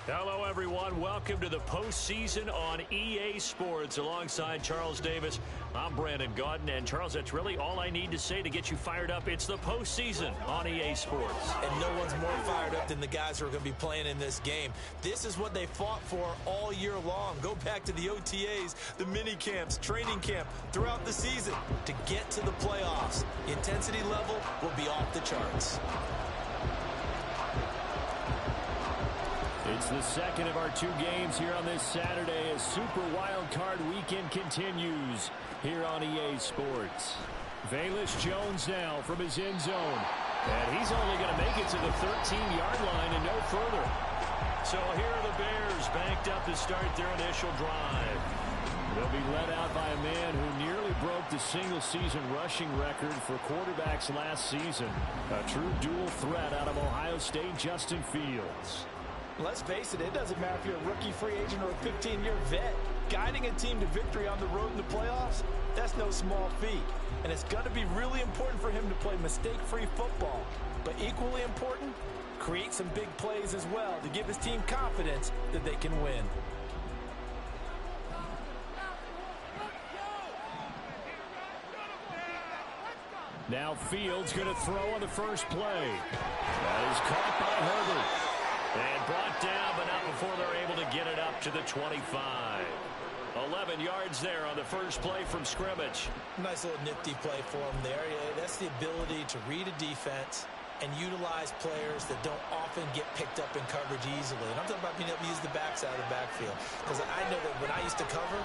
Hello, everyone. Welcome to the postseason on EA Sports. Alongside Charles Davis, I'm Brandon Gaudin. And, Charles, that's really all I need to say to get you fired up. It's the postseason on EA Sports. And no one's more fired up than the guys who are going to be playing in this game. This is what they fought for all year long. Go back to the OTAs, the mini camps, training camp, throughout the season to get to the playoffs. The intensity level will be off the charts. It's the second of our two games here on this Saturday as Super Wild Card Weekend continues here on EA Sports. Velus Jones now from his end zone. And he's only going to make it to the 13-yard line and no further. So here are the Bears banked up to start their initial drive. They'll be led out by a man who nearly broke the single-season rushing record for quarterbacks last season. A true dual threat out of Ohio State, Justin Fields. Let's face it, it doesn't matter if you're a rookie free agent or a 15-year vet. Guiding a team to victory on the road in the playoffs, that's no small feat. And it's going to be really important for him to play mistake-free football. But equally important, create some big plays as well to give his team confidence that they can win. Now Fields going to throw on the first play. That is caught by Herbert. And brought down, but not before they're able to get it up to the 25. 11 yards there on the first play from scrimmage. Nice little nifty play for him there. That's the ability to read a defense and utilize players that don't often get picked up in coverage easily. And I'm talking about being able to use the backside of the backfield. Because I know that when I used to cover,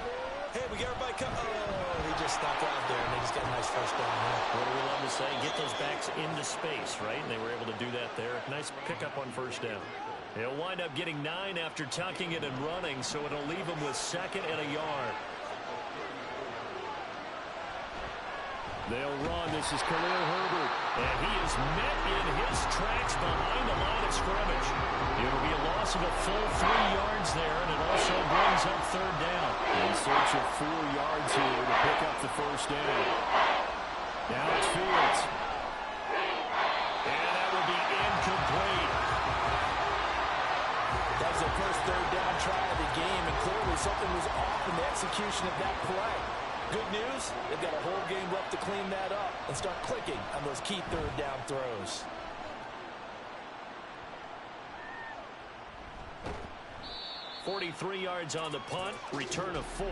hey, we got everybody covered. Oh, he just stopped out there, and they just got a nice first down there. What do we love to say? Get those backs into space, right? And they were able to do that there. Nice pickup on first down. He'll wind up getting 9 after tucking it and running, so it'll leave him with second and a yard. They'll run. This is Khalil Herbert. And he is met in his tracks behind the line of scrimmage. It'll be a loss of a full 3 yards there, and it also brings up third down. In search of 4 yards here to pick up the first down. Now it's Fields. And that will be incomplete. That was their first third down try of the game, and clearly something was off in the execution of that play. Good news, they've got a whole game left to clean that up and start clicking on those key third down throws. .43 yards on the punt, return of 4,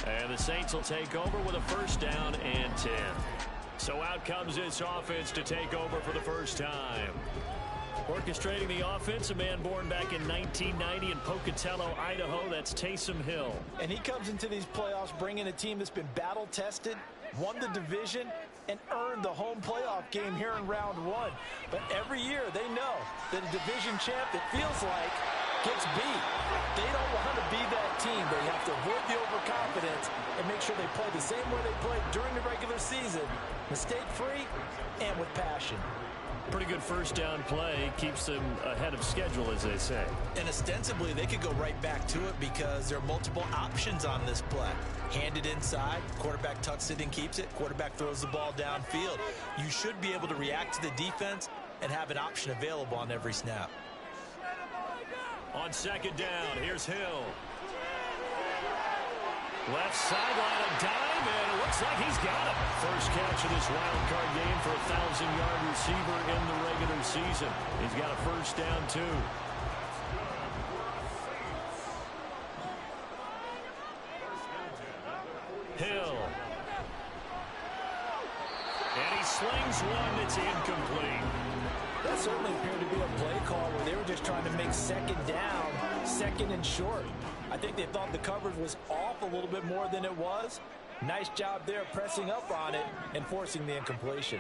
and the Saints will take over with a first down and 10. So out comes this offense to take over for the first time. Orchestrating the offense, a man born back in 1990 in Pocatello, Idaho. That's Taysom Hill. And he comes into these playoffs bringing a team that's been battle-tested, won the division, and earned the home playoff game here in round 1. But every year they know that a division champ that feels like gets beat. They don't want to be that team. They have to avoid the overconfidence and make sure they play the same way they played during the regular season, mistake-free and with passion. Pretty good first down play. Keeps them ahead of schedule, as they say. And ostensibly, they could go right back to it because there are multiple options on this play. Hand it inside. Quarterback tucks it and keeps it. Quarterback throws the ball downfield. You should be able to react to the defense and have an option available on every snap. On second down, here's Hill. Left sideline, a dive, and it looks like he's got it. First catch of this wild card game for a 1,000-yard receiver in the regular season. He's got a first down, too. Hill. And he slings one that's incomplete. That certainly appeared to be a play call where they were just trying to make second down, second and short. I think they thought the coverage was off a little bit more than it was. Nice job there pressing up on it and forcing the incompletion.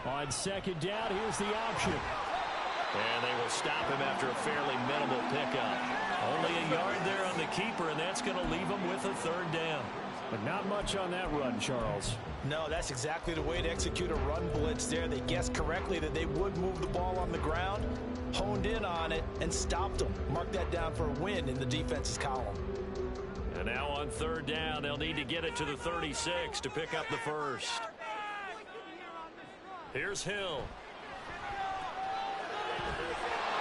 On second down, here's the option. And they will stop him after a fairly minimal pickup. Only a yard there on the keeper, and that's going to leave him with a third down. But not much on that run, Charles. No, that's exactly the way to execute a run blitz there. They guessed correctly that they would move the ball on the ground, honed in on it, and stopped them. Mark that down for a win in the defense's column. And now on third down, they'll need to get it to the 36 to pick up the first. Here's Hill.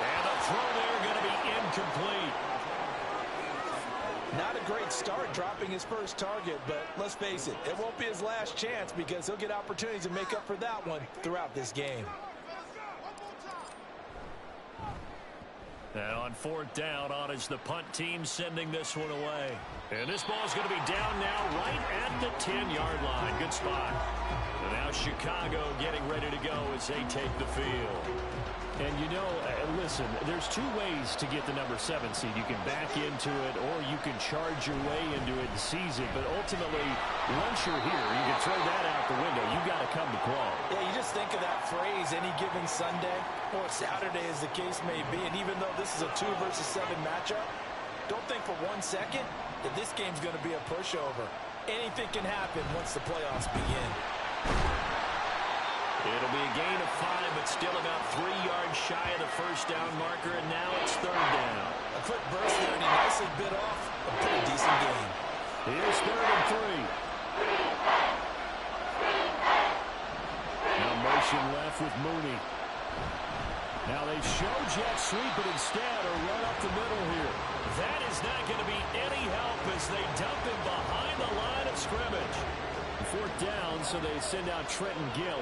And the throw there going to be incomplete. Not a great start dropping his first target, but let's face it, it won't be his last chance because he'll get opportunities to make up for that one throughout this game. And on fourth down, on is the punt team sending this one away. And this ball's going to be down now right at the 10-yard line. Good spot. And now Chicago getting ready to go as they take the field. And you know, listen, there's two ways to get the number 7 seed. You can back into it or you can charge your way into it and seize it. But ultimately, once you're here, you can throw that out the window. You got to come to play. Yeah, you just think of that phrase, any given Sunday or Saturday as the case may be. And even though this is a 2 versus 7 matchup, don't think for 1 second that this game's going to be a pushover. Anything can happen once the playoffs begin. It'll be a gain of 5, but still about 3 yards shy of the first down marker, and now it's third down. A quick burst there, and he nicely bit off a pretty decent gain. Here's 3rd and 3. Now motion left with Mooney. Now they show jet sweep, but instead a run up the middle here. That is not going to be any help as they dump him behind the line of scrimmage. 4th down, so they send out Trenton Gill.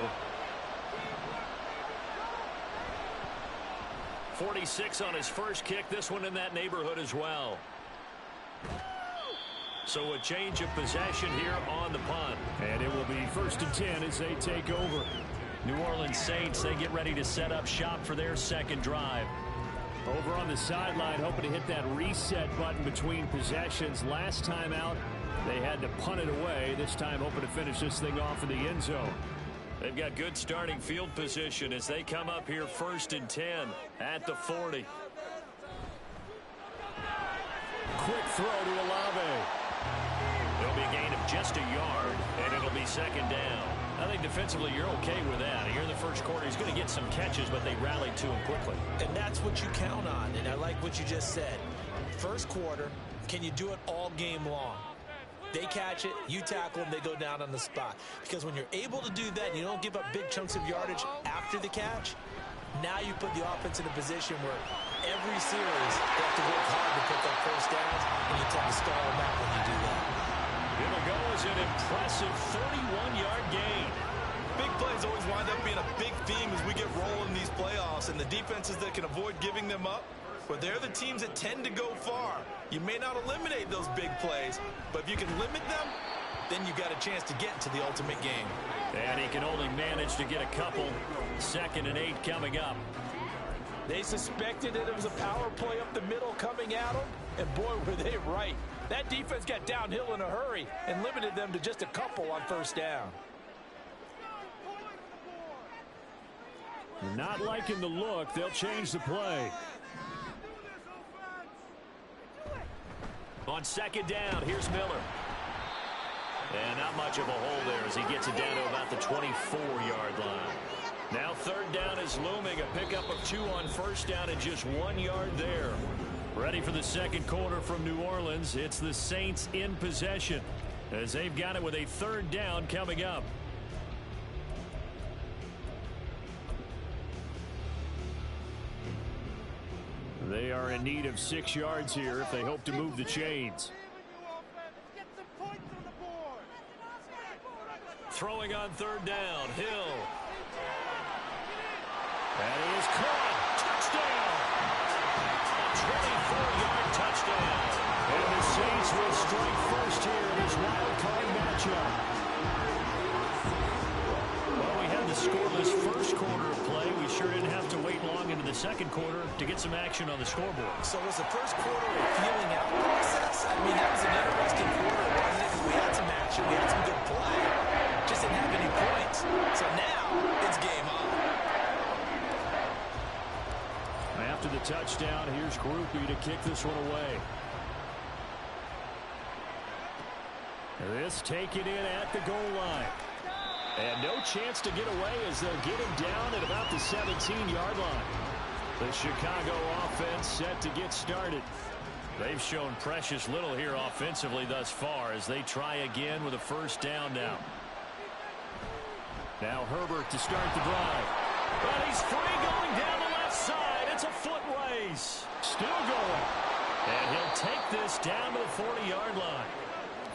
46 on his first kick. This one in that neighborhood as well. So a change of possession here on the punt. And it will be 1st and 10 as they take over. New Orleans Saints, they get ready to set up shop for their second drive. Over on the sideline, hoping to hit that reset button between possessions. Last time out, they had to punt it away. This time hoping to finish this thing off in the end zone. They've got good starting field position as they come up here 1st and 10 at the 40. Quick throw to Olave. It'll be a gain of just a yard, and it'll be 2nd down. I think defensively you're okay with that. Here in the first quarter, he's going to get some catches, but they rallied to him quickly. And that's what you count on, and I like what you just said. First quarter, can you do it all game long? They catch it, you tackle them, they go down on the spot. Because when you're able to do that and you don't give up big chunks of yardage after the catch, now you put the offense in a position where every series they have to work hard to pick up first downs, and you tend to stall them out when you do that. It'll go as an impressive 31-yard gain. Big plays always wind up being a big theme as we get rolling in these playoffs, and the defenses that can avoid giving them up, but they're the teams that tend to go far. You may not eliminate those big plays, but if you can limit them, then you got a chance to get to the ultimate game. And he can only manage to get a couple. 2nd and 8 coming up. They suspected that it was a power play up the middle coming at them, and boy, were they right. That defense got downhill in a hurry and limited them to just a couple on 1st down. Not liking the look. They'll change the play. On 2nd down, here's Miller. And not much of a hole there as he gets it down to about the 24-yard line. Now 3rd down is looming. A pickup of 2 on 1st down and just 1 yard there. Ready for the second quarter from New Orleans. It's the Saints in possession as they've got it with a 3rd down coming up. They are in need of 6 yards here if they hope to move the chains. Throwing on 3rd down, Hill. That is caught. Touchdown. A 24-yard touchdown. And the Saints will strike first here in this wild card matchup. Well, we had the scoreless first quarter of play. We sure didn't have to wait long into the second quarter to get some action on the scoreboard. So was the first quarter a feeling out process? I mean, that was an interesting quarter, wasn't it? Because we had some action, we had some good play. Just didn't have any points. So now it's game on. After the touchdown, here's Grupe to kick this one away. This taken in at the goal line. And no chance to get away as they'll get him down at about the 17-yard line. The Chicago offense set to get started. They've shown precious little here offensively thus far as they try again with a 1st down now. Now Herbert to start the drive. And he's free going down the left side. It's a foot race. Still going. And he'll take this down to the 40-yard line.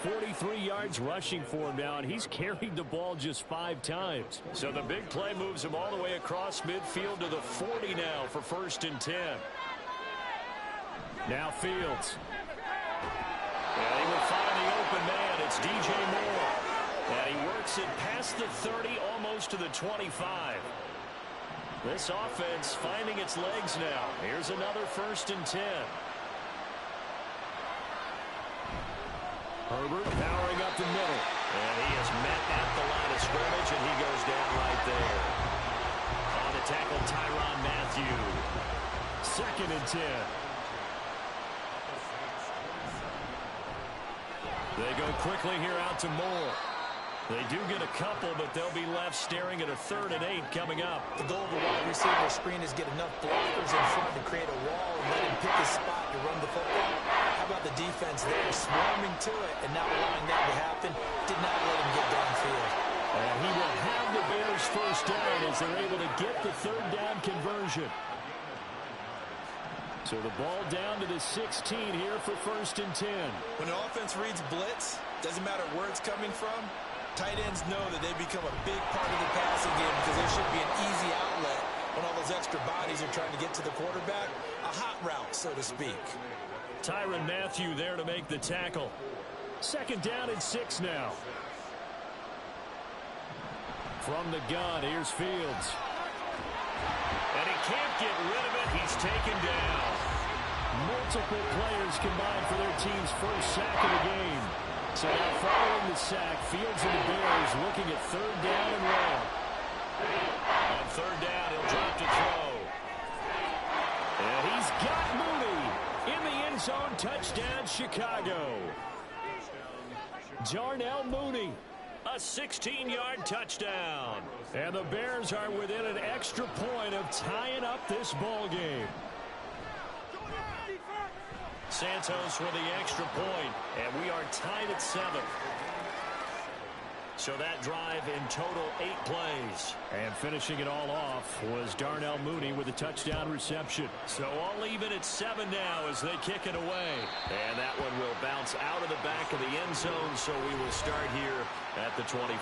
43 yards rushing for him now, and he's carried the ball just 5 times. So the big play moves him all the way across midfield to the 40 now for 1st and 10. Now Fields. And he will find the open man. It's DJ Moore. And he works it past the 30, almost to the 25. This offense finding its legs now. Here's another 1st and 10. Herbert powering up the middle. And he is met at the line of scrimmage, and he goes down right there. On the tackle, Tyrann Mathieu. 2nd and 10. They go quickly here out to Moore. They do get a couple, but they'll be left staring at a 3rd and 8 coming up. The goal of a wide receiver screen is get enough blockers in front to create a wall and let him pick his spot to run the football. How about the defense there, swarming to it and not allowing that to happen? Did not let him get downfield. And he will have the Bears 1st down as they're able to get the 3rd down conversion. So the ball down to the 16 here for 1st and 10. When an offense reads blitz, doesn't matter where it's coming from, tight ends know that they become a big part of the passing game because there should be an easy outlet when all those extra bodies are trying to get to the quarterback. A hot route, so to speak. Tyrann Mathieu there to make the tackle. 2nd down and 6 now. From the gun, here's Fields. And he can't get rid of it. He's taken down. Multiple players combined for their team's 1st sack of the game. So now following the sack, Fields and the Bears looking at 3rd down and long. On 3rd down, he'll drop to throw. And he's got Mooney in the end zone. Touchdown, Chicago. Darnell Mooney, a 16-yard touchdown. And the Bears are within an extra point of tying up this ball game. Santos with the extra point, and we are tied at 7. So that drive in total 8 plays. And finishing it all off was Darnell Mooney with a touchdown reception. So all even at 7 now as they kick it away. And that one will bounce out of the back of the end zone, so we will start here at the 25.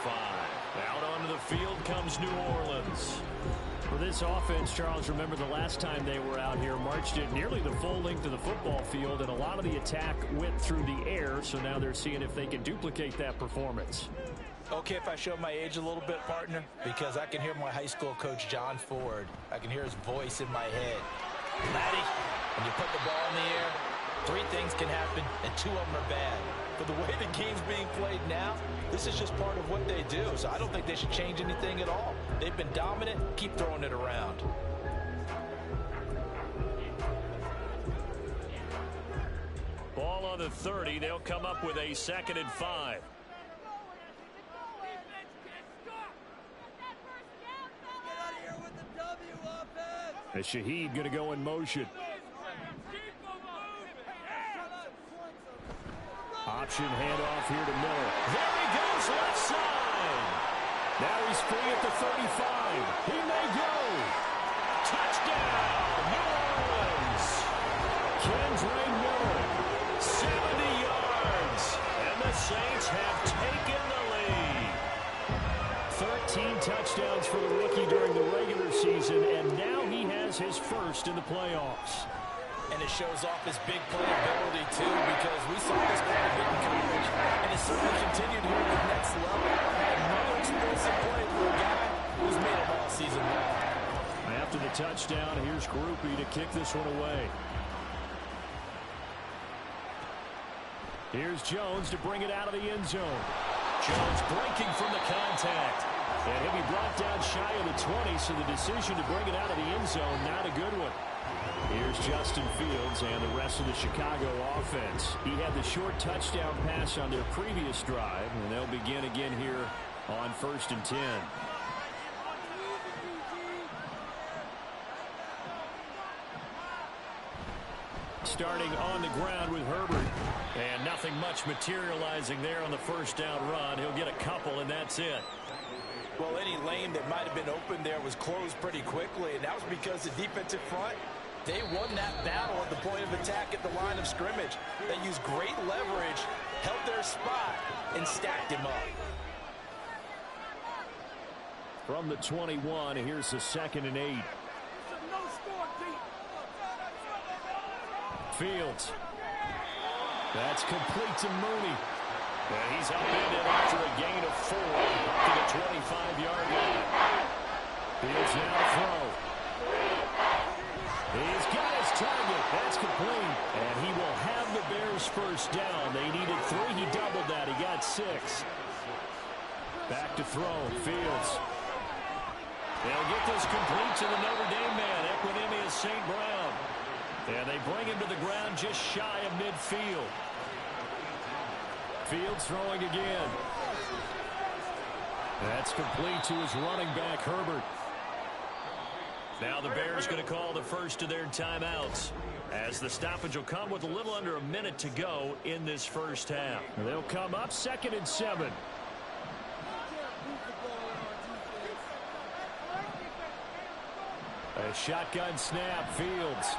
Out onto the field comes New Orleans. For this offense, Charles, remember the last time they were out here, marched it nearly the full length of the football field, and a lot of the attack went through the air, so now they're seeing if they can duplicate that performance. Okay, if I show my age a little bit, partner, because I can hear my high school coach, John Ford. I can hear his voice in my head. Laddie, when you put the ball in the air, 3 things can happen, and 2 of them are bad. But the way the game's being played now, this is just part of what they do. So I don't think they should change anything at all. They've been dominant. Keep throwing it around. Ball on the 30. They'll come up with a 2nd and 5. And Shaheed going to go in motion. Option handoff here to Miller. There he goes, left side. Now he's free at the 35. He may go. Touchdown, New Orleans. Kendre Miller, 70 yards. And the Saints have taken the lead. 13 touchdowns for the rookie during the regular season, and now he has his 1st in the playoffs. And it shows off his big playability, too, because we saw this quite a bit in college. And it's certainly continued here at the next level. Another explosive play for a guy who's made it all season long. After the touchdown, here's Grupe to kick this one away. Here's Jones to bring it out of the end zone. Jones breaking from the contact. And he'll be brought down shy of the 20, so the decision to bring it out of the end zone, not a good one. Here's Justin Fields and the rest of the Chicago offense. He had the short touchdown pass on their previous drive, and they'll begin again here on 1st and 10. Starting on the ground with Herbert. And nothing much materializing there on the 1st down run. He'll get a couple, and that's it. Well, any lane that might have been open there was closed pretty quickly, and that was because the defensive front, they won that battle at the point of attack at the line of scrimmage. They used great leverage, held their spot, and stacked him up. From the 21, here's the 2nd and 8. Fields. That's complete to Mooney. And he's upended after a gain of 4 up to the 25-yard line. Fields now to throw. He's got his target. That's complete. And he will have the Bears first down. They needed 3. He doubled that. He got 6. Back to throw. Fields. They'll get this complete to the Notre Dame man, Equanimeous St. Brown. And they bring him to the ground just shy of midfield. Fields throwing again. That's complete to his running back, Herbert. Now the Bears going to call the first of their timeouts, as the stoppage will come with a little under a minute to go in this first half. They'll come up 2nd and 7. A shotgun snap, Fields.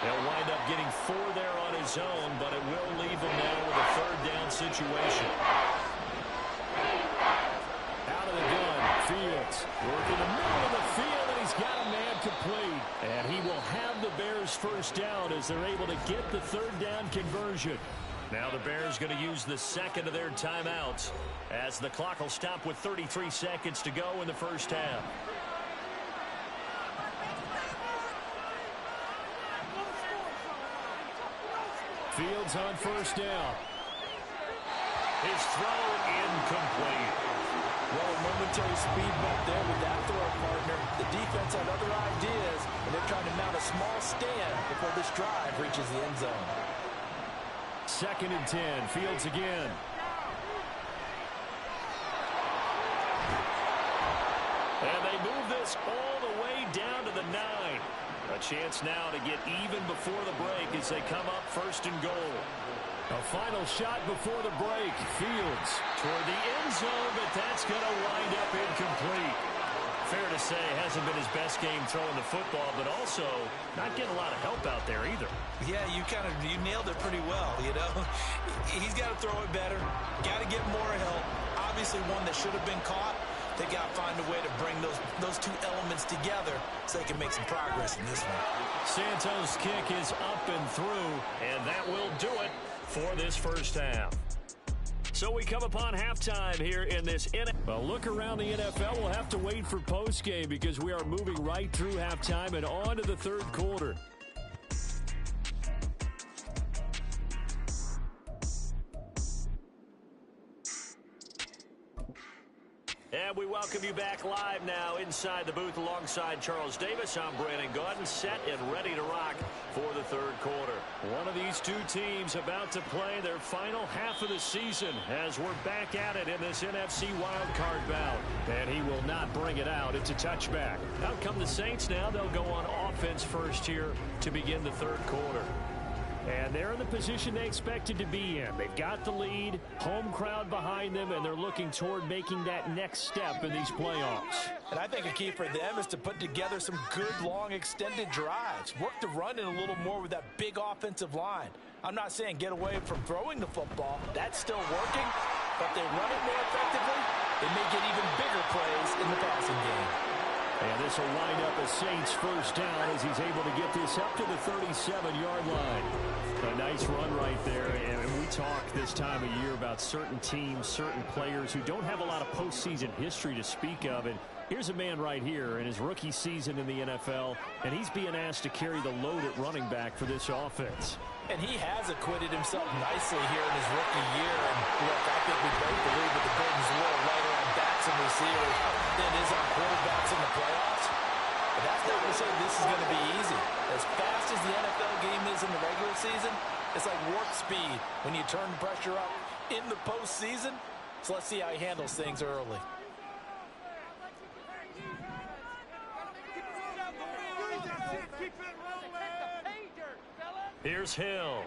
They'll wind up getting 4 there on his own, but it will leave him now with a 3rd down situation. Out of the gun, Fields. Working the middle of the field, and he's got a man complete. And he will have the Bears first down as they're able to get the 3rd down conversion. Now the Bears going to use the 2nd of their timeouts, as the clock will stop with 33 seconds to go in the first half. Fields on first down. His throw incomplete. Well, a momentary speed bump there with that throw, partner. The defense had other ideas, and they're trying to mount a small stand before this drive reaches the end zone. 2nd and 10. Fields again. And they move this all the way down to the 9. A chance now to get even before the break as they come up 1st and goal. A final shot before the break. Fields toward the end zone, but that's going to wind up incomplete. Fair to say, hasn't been his best game throwing the football, but also not getting a lot of help out there either. Yeah, you nailed it pretty well, you know. He's got to throw it better. Got to get more help. Obviously one that should have been caught. They got to find a way to bring those 2 elements together so they can make some progress in this one. Santos' kick is up and through, and that will do it for this first half. So we come upon halftime here in this NFL. Look around the NFL. We'll have to wait for postgame because we are moving right through halftime and on to the 3rd quarter. And we welcome you back live now inside the booth alongside Charles Davis. I'm Brandon Gaudin, set and ready to rock for the 3rd quarter. One of these 2 teams about to play their final half of the season as we're back at it in this NFC wildcard bout. And he will not bring it out. It's a touchback. Out come the Saints now. They'll go on offense first here to begin the 3rd quarter. And they're in the position they expected to be in. They've got the lead, home crowd behind them, and they're looking toward making that next step in these playoffs. And I think a key for them is to put together some good, long, extended drives. Work the run in a little more with that big offensive line. I'm not saying get away from throwing the football. That's still working. But if they run it more effectively, they may get even bigger plays in the passing game. And this will wind up a Saints first down as he's able to get this up to the 37-yard line. A nice run right there. And we talk this time of year about certain teams, certain players who don't have a lot of postseason history to speak of. And here's a man right here in his rookie season in the NFL, and he's being asked to carry the load at running back for this offense. And he has acquitted himself nicely here in his rookie year. And look, I think we both believe that the burden's a little lighter on backs and receivers than it is on quarterbacks in the playoffs. But that's not to say this is going to be easy. As fast as the NFL game is in the regular season, it's like warp speed when you turn the pressure up in the postseason. So let's see how he handles things early. Here's Hill.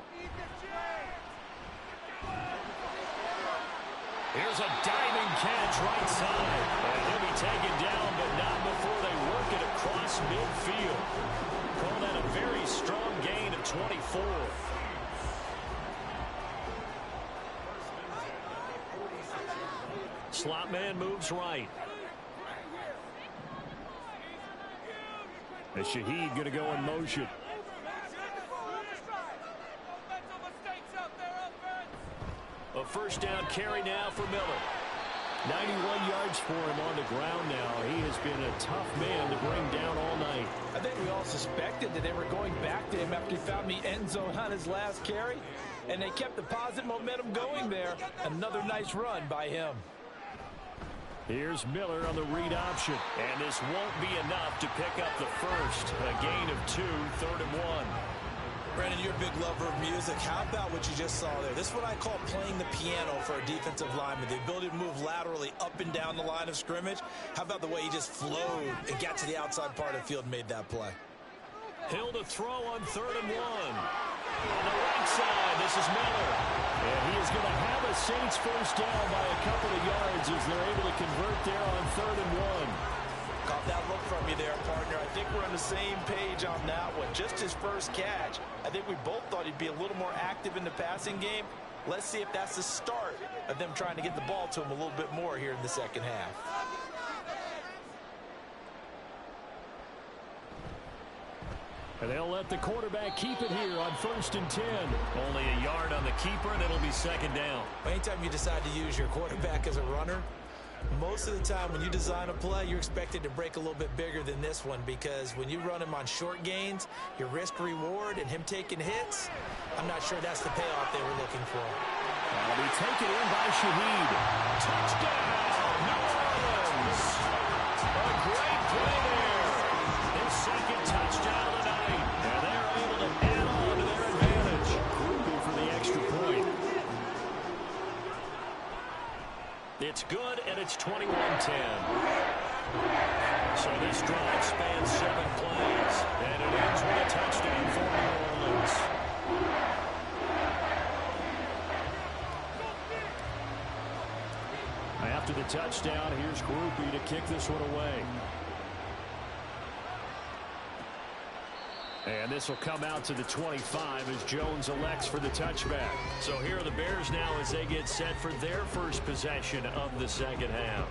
Here's a diving catch right side. And he'll be taken down, but not before they work it across midfield. Call that a very strong gain of 24. Slot man moves right. And Shaheed going to go in motion. A first down carry now for Miller. 91 yards for him on the ground now. He has been a tough man to bring down all night. I think we all suspected that they were going back to him after he found the end zone on his last carry, and they kept the positive momentum going there. Another nice run by him. Here's Miller on the read option. And this won't be enough to pick up the first. A gain of 2, 3rd and 1. Brandon, you're a big lover of music. How about what you just saw there? This is what I call playing the piano for a defensive lineman. The ability to move laterally up and down the line of scrimmage. How about the way he just flowed and got to the outside part of the field and made that play? Hill to throw on 3rd and 1. On the right side, this is Miller. And he is going to have a Saints first down by a couple of yards as they're able to convert there on 3rd and 1. Caught that look from you there, partner. I think we're on the same page on that one. Just his first catch. I think we both thought he'd be a little more active in the passing game. Let's see if that's the start of them trying to get the ball to him a little bit more here in the second half. And they'll let the quarterback keep it here on 1st and 10. Only a yard on the keeper, and it'll be 2nd down. Anytime you decide to use your quarterback as a runner, most of the time when you design a play, you're expected to break a little bit bigger than this one, because when you run him on short gains, your risk-reward and him taking hits, I'm not sure that's the payoff they were looking for. That'll be taken in by Shaheed. Touchdown, New Orleans. A great play there. His 2nd touchdown tonight. And they're able to add on to their advantage. Groupie for the extra point. It's good, and it's 21-10. So this drive spans 7 plays, and it ends with a touchdown for New Orleans. After the touchdown, here's Groupie to kick this one away. And this will come out to the 25 as Jones elects for the touchback. So here are the Bears now as they get set for their first possession of the second half.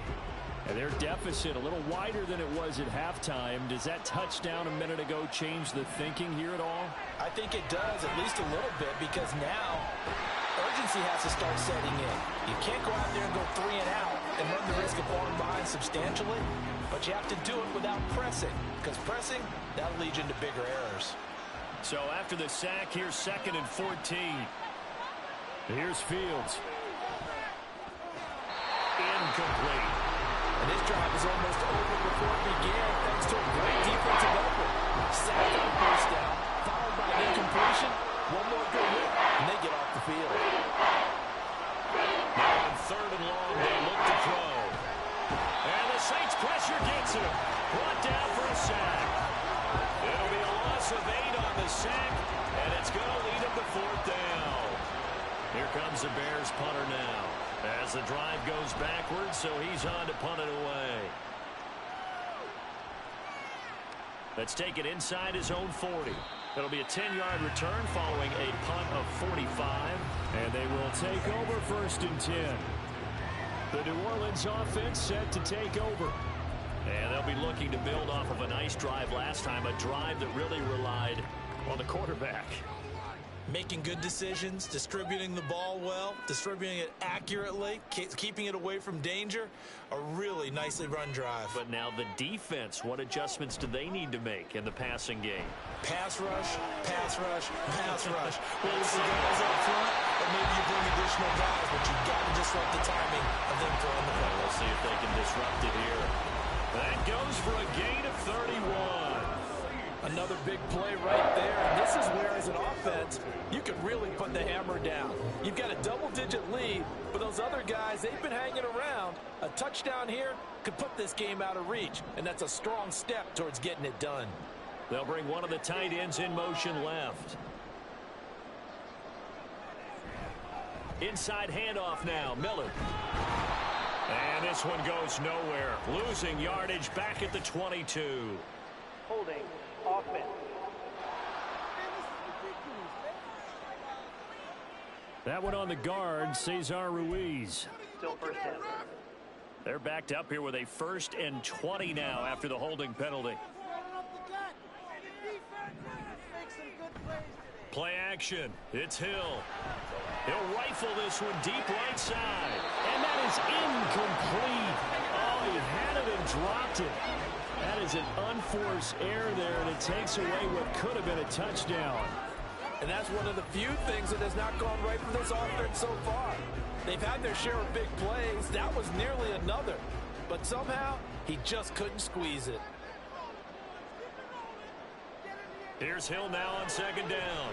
And their deficit a little wider than it was at halftime. Does that touchdown a minute ago change the thinking here at all? I think it does, at least a little bit, because now urgency has to start setting in. You can't go out there and go 3 and out and run the risk of falling behind substantially, but you have to do it without pressing, because pressing, that'll lead you into bigger errors. So after the sack, here's 2nd and 14. Here's Fields. Incomplete. And this drive is almost over before it began, thanks to a great defensive effort. Sack on first down, followed by an incompletion. One more good hit, and they get off the field. Now on 3rd and long, they look to throw. And the Saints pressure gets him. Brought down for a sack. It'll be a loss of 8 on the sack, and it's going to lead him to 4th down. Here comes the Bears punter now as the drive goes backwards, so he's on to punt it away. Let's take it inside his own 40. It'll be a 10-yard return following a punt of 45, and they will take over 1st and 10. The New Orleans offense set to take over. And they'll be looking to build off of a nice drive last time, a drive that really relied on the quarterback. Making good decisions, distributing the ball well, distributing it accurately, keeping it away from danger. A really nicely run drive. But now the defense, what adjustments do they need to make in the passing game? Pass rush, pass rush, pass rush. Whether it's the guys up front, or maybe you bring additional guys, but you've got to disrupt the timing of them throwing the ball. We'll see if they can disrupt it here. That goes for a gain of 31. Another big play right there, and this is where, as an offense, you can really put the hammer down. You've got a double-digit lead, but those other guys, they've been hanging around. A touchdown here could put this game out of reach, and that's a strong step towards getting it done. They'll bring one of the tight ends in motion left. Inside handoff now, Miller. And this one goes nowhere. Losing yardage back at the 22. Holding offense. That one on the guard, Cesar Ruiz. Still first down. They're backed up here with a 1st and 20 now after the holding penalty. Play action. It's Hill. He'll rifle this one deep right side. And that is incomplete. Oh, he had it and dropped it. That is an unforced error there, and it takes away what could have been a touchdown. And that's one of the few things that has not gone right for this offense so far. They've had their share of big plays. That was nearly another. But somehow, he just couldn't squeeze it. Here's Hill now on 2nd down.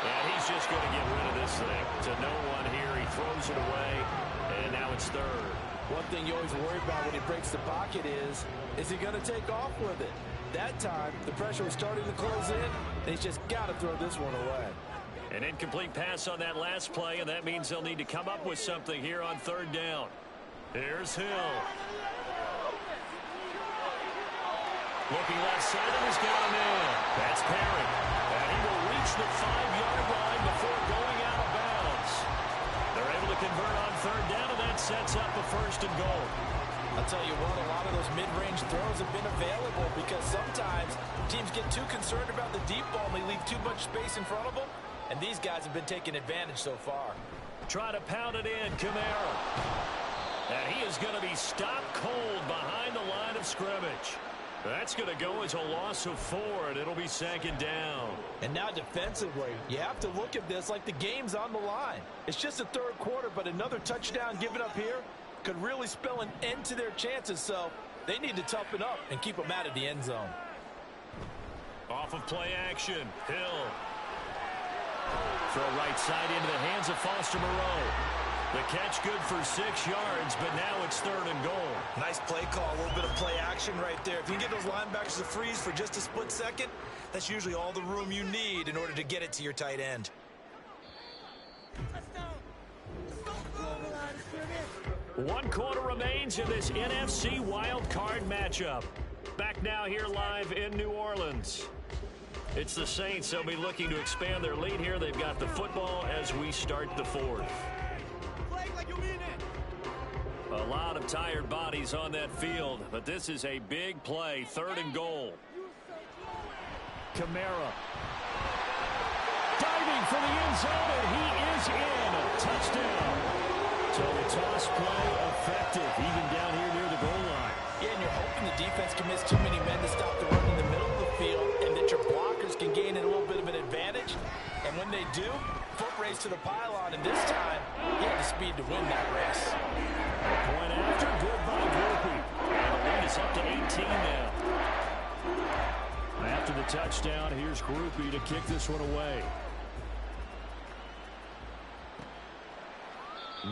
And he's just going to get rid of this thing to no one here. He throws it away, and now it's 3rd. One thing you always worry about when he breaks the pocket is he going to take off with it? That time, the pressure was starting to close in, and he's just got to throw this one away. An incomplete pass on that last play, and that means they'll need to come up with something here on 3rd down. Here's Hill. Looking left side, and he's got him in. That's Perry. And he will reach the 5-yard line before going out of bounds. They're able to convert on 3rd down, and that sets up a 1st and goal. I'll tell you what, a lot of those mid-range throws have been available because sometimes teams get too concerned about the deep ball and they leave too much space in front of them, and these guys have been taking advantage so far. Try to pound it in, Kamara. And he is going to be stopped cold behind the line of scrimmage. That's going to go as a loss of 4, and it'll be 2nd down. And now defensively, you have to look at this like the game's on the line. It's just the 3rd quarter, but another touchdown given up here could really spell an end to their chances, so they need to toughen up and keep them out of the end zone. Off of play action, Hill. Throw right side into the hands of Foster Moreau. The catch good for 6 yards, but now it's 3rd and goal. Nice play call, a little bit of play action right there. If you can get those linebackers to freeze for just a split second, that's usually all the room you need in order to get it to your tight end. One quarter remains in this NFC wild card matchup. Back now here live in New Orleans. It's the Saints. They'll be looking to expand their lead here. They've got the football as we start the 4th. A lot of tired bodies on that field, but this is a big play. 3rd and goal. Kamara. Diving for the end zone, and he is in. Touchdown. So the toss play effective, even down here near the goal line. Yeah, and you're hoping the defense can miss too many men to stop the run in the middle of the field, and that your blockers can gain a little bit of an advantage. And when they do, foot race to the pylon, and this time, he had the speed to win that race. Point after, good by Grupe. And the lead is up to 18 now. After the touchdown, here's Grupe to kick this one away.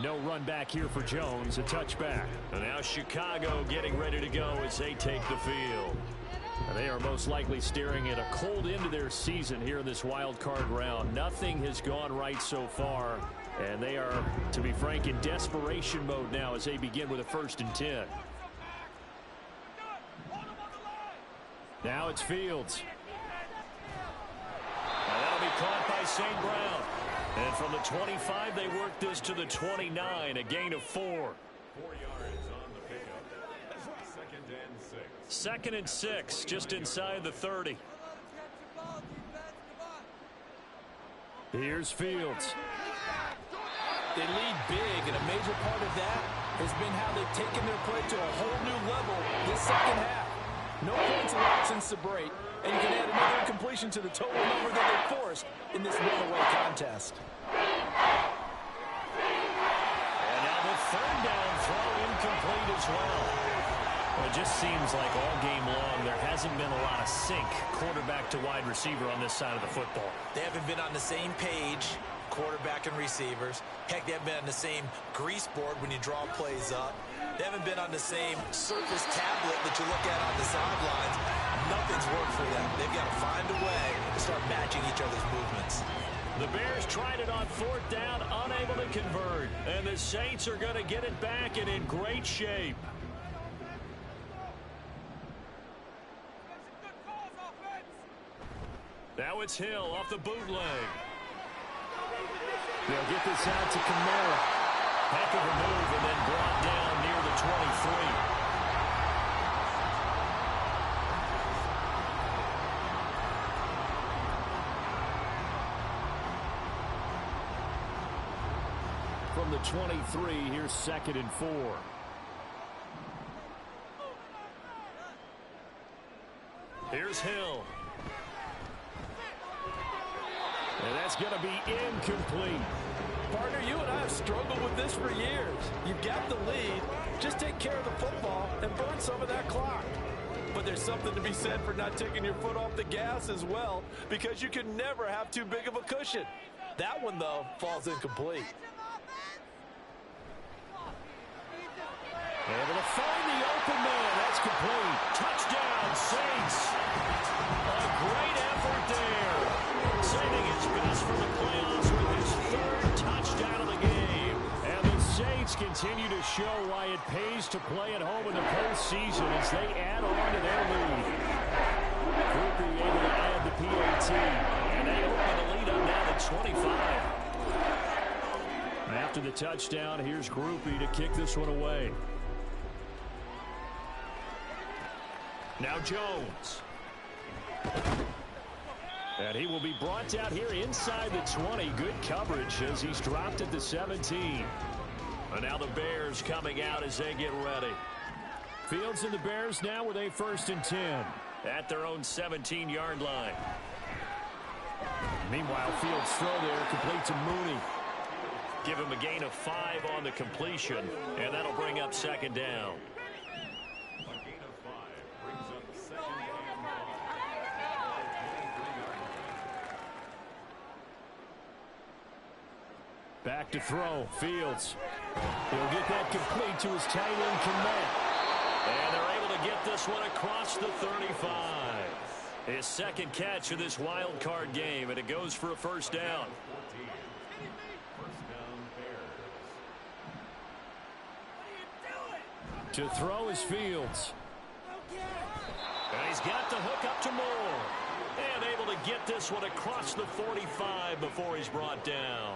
No run back here for Jones, a touchback. And now Chicago getting ready to go as they take the field. And they are most likely staring at a cold end to their season here in this wild card round. Nothing has gone right so far, and they are, to be frank, in desperation mode now as they begin with a 1st and 10. Now it's Fields. And that'll be caught by St. Brown. And from the 25, they work this to the 29, a gain of 4. 4 yards on the pickup. 2nd and 6. 2nd and 6, just inside the 30. Here's Fields. They lead big, and a major part of that has been how they've taken their play to a whole new level this 2nd half. No points allowed since the break, and you can add another incompletion to the total number that they forced in this runaway contest. And now the 3rd down throw incomplete as well. Well, it just seems like all game long there hasn't been a lot of sync quarterback to wide receiver on this side of the football. They haven't been on the same page, quarterback and receivers. Heck, they haven't been on the same grease board when you draw plays up. They haven't been on the same surface tablet that you look at on the sidelines. nothing's worked for them. They've got to find a way to start matching each other's movements. The Bears tried it on 4th down, unable to convert. And the Saints are going to get it back and in great shape. Now it's Hill off the bootleg. They'll get this out to Kamara. Heck of a move and then brought down near the 23. From the 23, here's 2nd and 4. Here's Hill. And that's going to be incomplete. Partner, you and I have struggled with this for years. You've got the lead. Just take care of the football and burn some of that clock. But there's something to be said for not taking your foot off the gas as well, because you can never have too big of a cushion. That one, though, falls incomplete. Able to find the open man. That's complete. Touchdown, Saints. A great effort there. Saving his best for the playoffs with his 3rd touchdown of the game. And the Saints continue to show why it pays to play at home in the postseason as they add on to their lead. Cooper able to add the PAT. And they open the lead up now to 25. After the touchdown, here's Groupie to kick this one away. Now Jones. And he will be brought down here inside the 20. Good coverage as he's dropped at the 17. And now the Bears coming out as they get ready. Fields and the Bears now with a 1st and 10. At their own 17-yard line. Meanwhile, Fields' throw there complete to Mooney. Give him a gain of 5 on the completion, and that'll bring up 2nd down. Back to throw. Fields. He'll get that complete to his tight end, Kmet. And they're able to get this one across the 35. His 2nd catch of this wild card game, and it goes for a 1st down. To throw is Fields. And he's got the hook up to Moore. And able to get this one across the 45 before he's brought down.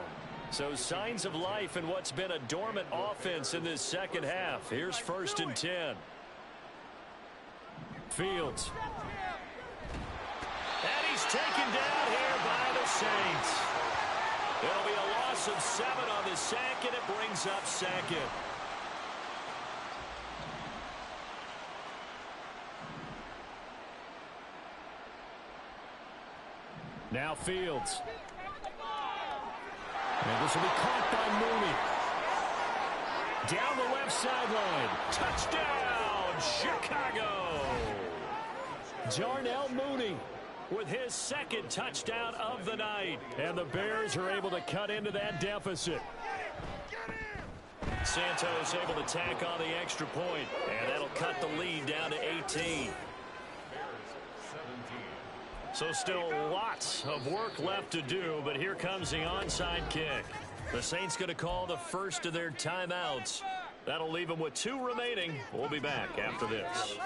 So signs of life in what's been a dormant offense in this 2nd half. Here's 1st and 10. Fields. And he's taken down here by the Saints. It'll be a loss of 7 on the sack, and it brings up 2nd. Now Fields. And this will be caught by Mooney. Down the left sideline. Touchdown, Chicago. Darnell Mooney with his 2nd touchdown of the night. And the Bears are able to cut into that deficit. Santos able to tack on the extra point, and that'll cut the lead down to 18. So still lots of work left to do, but here comes the onside kick. The Saints going to call the first of their timeouts. That'll leave them with 2 remaining. We'll be back after this.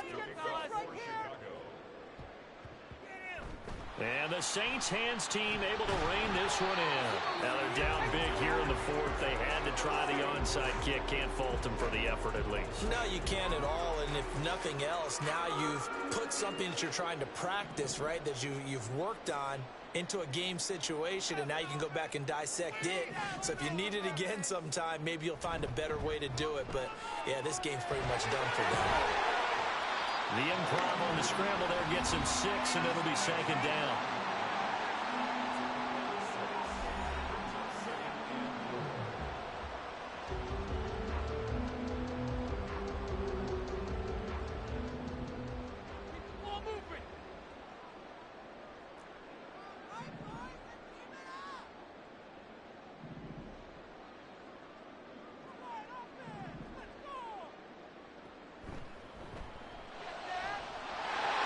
And the Saints hands team able to rein this one in. Now they're down big here in the 4th. They had to try the onside kick. Can't fault them for the effort at least. No, you can't at all. And if nothing else, now you've put something that you're trying to practice, right, that you've worked on into a game situation, and now you can go back and dissect it. So if you need it again sometime, maybe you'll find a better way to do it. But, yeah, this game's pretty much done for them. The improv on the scramble there gets him 6, and it'll be 2nd down.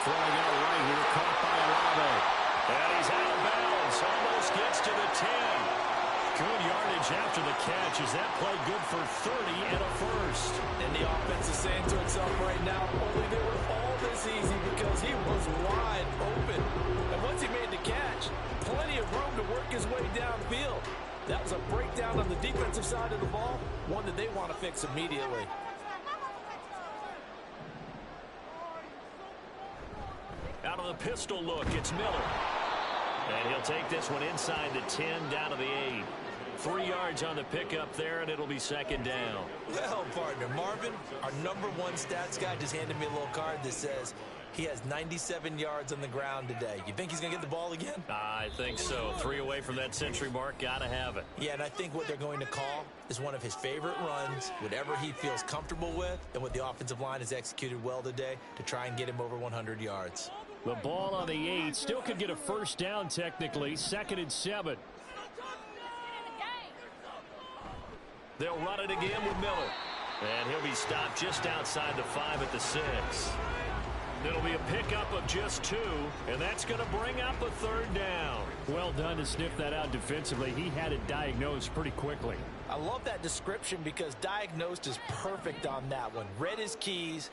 Throwing out after the catch. Is that play good for 30 and a first? And the offense is saying to itself right now, only they were all this easy because he was wide open. And once he made the catch, plenty of room to work his way downfield. That was a breakdown on the defensive side of the ball, one that they want to fix immediately. Out of the pistol look, it's Miller. And he'll take this one inside the 10, down to the 8. 3 yards on the pickup there, and it'll be second down. Well, partner, Marvin, our #1 stats guy, just handed me a little card that says he has 97 yards on the ground today. You think he's going to get the ball again? I think so. 3 away from that century mark. Got to have it. Yeah, and I think what they're going to call is one of his favorite runs, whatever he feels comfortable with, and what the offensive line has executed well today to try and get him over 100 yards. The ball on the 8. Still could get a first down technically. 2nd and 7. They'll run it again with Miller. And he'll be stopped just outside the 5 at the 6. It'll be a pickup of just 2, and that's going to bring up a 3rd down. Well done to sniff that out defensively. He had it diagnosed pretty quickly. I love that description because diagnosed is perfect on that one. Read his keys,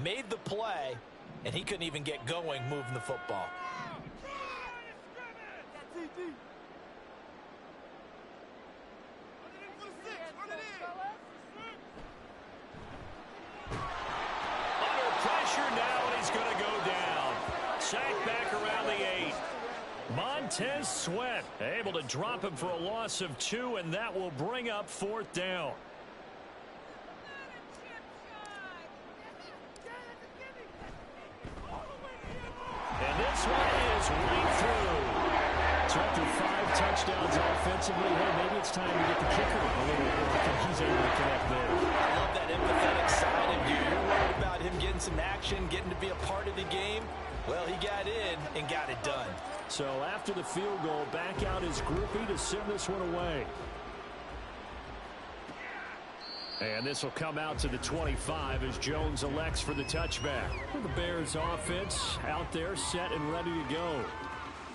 made the play, and he couldn't even get going moving the football. Montez Sweat able to drop him for a loss of 2, and that will bring up 4th down. And this one is right through. So after 5 touchdowns offensively, hey, maybe it's time to get the kicker a little bit. I think he's able to connect there. I love that empathetic side of you. You're worried about him getting some action, getting to be a part of the game. Well, he got in and got it done. So after the field goal, back out his groupie to send this one away. And this will come out to the 25 as Jones elects for the touchback. The Bears offense out there set and ready to go.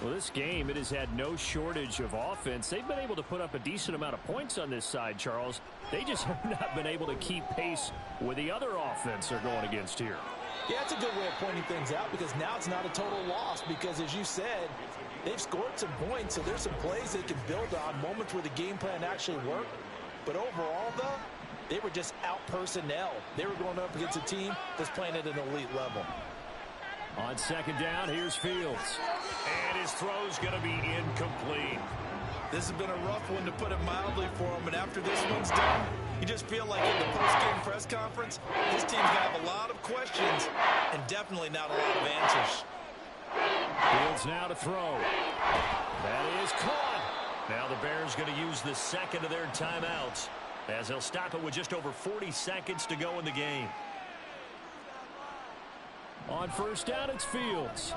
Well, this game, it has had no shortage of offense. They've been able to put up a decent amount of points on this side, Charles. They just have not been able to keep pace with the other offense they're going against here. Yeah, that's a good way of pointing things out because now it's not a total loss because, as you said, they've scored some points, so there's some plays they can build on, moments where the game plan actually worked. But overall, though, they were just out-personnel. They were going up against a team that's playing at an elite level. On 2nd down, here's Fields. And his throw's going to be incomplete. This has been a rough one, to put it mildly, for him. And after this one's done, you just feel like in the post-game press conference, this team's going to have a lot of questions and definitely not a lot of answers. Fields now to throw. That is caught. Now the Bears going to use the 2nd of their timeouts as they'll stop it with just over 40 seconds to go in the game. On 1st down, it's Fields.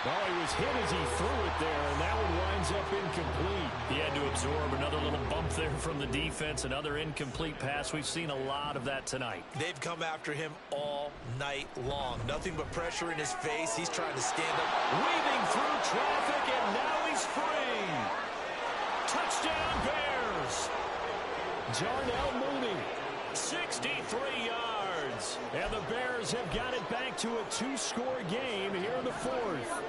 Well, he was hit as he threw it there, and that one winds up incomplete. He had to absorb another little bump there from the defense, another incomplete pass. We've seen a lot of that tonight. They've come after him all night long. Nothing but pressure in his face. He's trying to stand up. Weaving through traffic, and now he's free. Touchdown, Bears. Darnell Mooney, 63 yards. And the Bears have got it back to a 2-score game here in the 4th.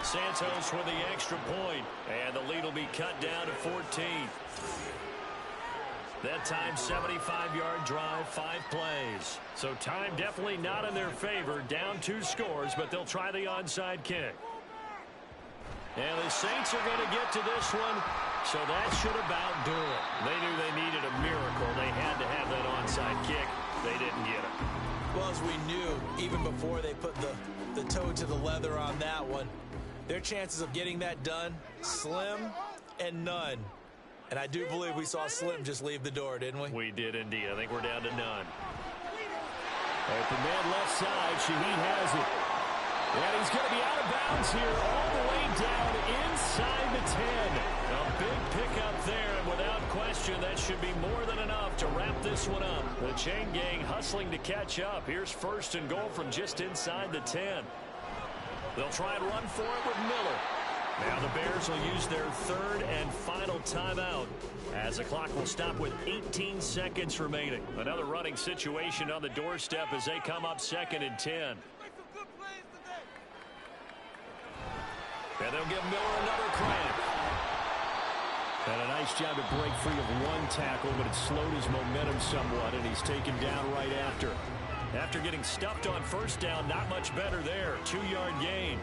Santos with the extra point, and the lead will be cut down to 14. That time, 75-yard drive, 5 plays. So time definitely not in their favor. Down 2 scores, but they'll try the onside kick. And the Saints are going to get to this one, so that should about do it. They knew they needed a miracle. They had to have that onside kick. They didn't get it. Well, as we knew, even before they put the toe to the leather on that one, their chances of getting that done, slim and none. And I do believe we saw Slim just leave the door, didn't we? We did indeed. I think we're down to none. Open man left side. Shaheed has it. And he's going to be out of bounds here all the way down inside the 10. A big pickup there, and without question, that should be more than enough to wrap this one up. The chain gang hustling to catch up. Here's 1st and goal from just inside the 10. They'll try and run for it with Miller. Now the Bears will use their third and final timeout as the clock will stop with 18 seconds remaining. Another running situation on the doorstep as they come up 2nd and 10. And they'll give Miller another cramp. And a nice job to break free of one tackle, but it slowed his momentum somewhat, and he's taken down right after. After getting stuffed on first down, not much better there. 2-yard gain.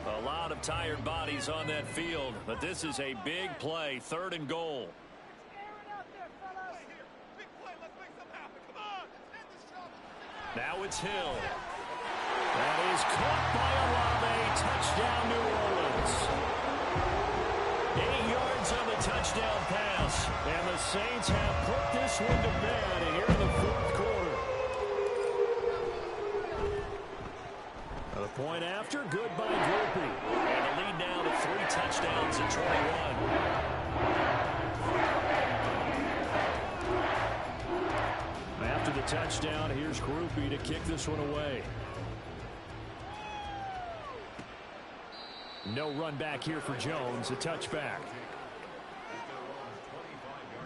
A lot of tired bodies on that field, but this is a big play, 3rd and goal. Now it's Hill. That is caught by Olave. Touchdown, New Orleans. 8 yards on the touchdown pass. And the Saints have put this one to bed here in the 4th quarter. The point after, good by Grupe. And the lead now to 3 touchdowns at 21. After the touchdown, here's Grupe to kick this one away. No run back here for Jones, a touchback.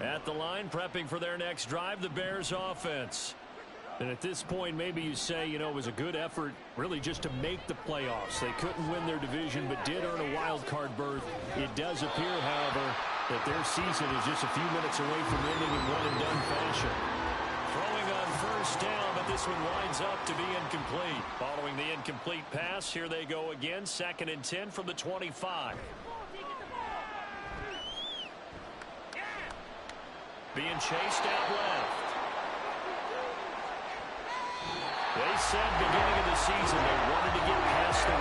At the line, prepping for their next drive, the Bears offense. And at this point, maybe you say, you know, it was a good effort really just to make the playoffs. They couldn't win their division, but did earn a wild card berth. It does appear, however, that their season is just a few minutes away from ending in one-and-done fashion. Throwing on first down, but this one winds up to be incomplete. Following the incomplete pass, here they go again, 2nd and 10 from the 25. Being chased out left. They said beginning of the season they wanted to get past the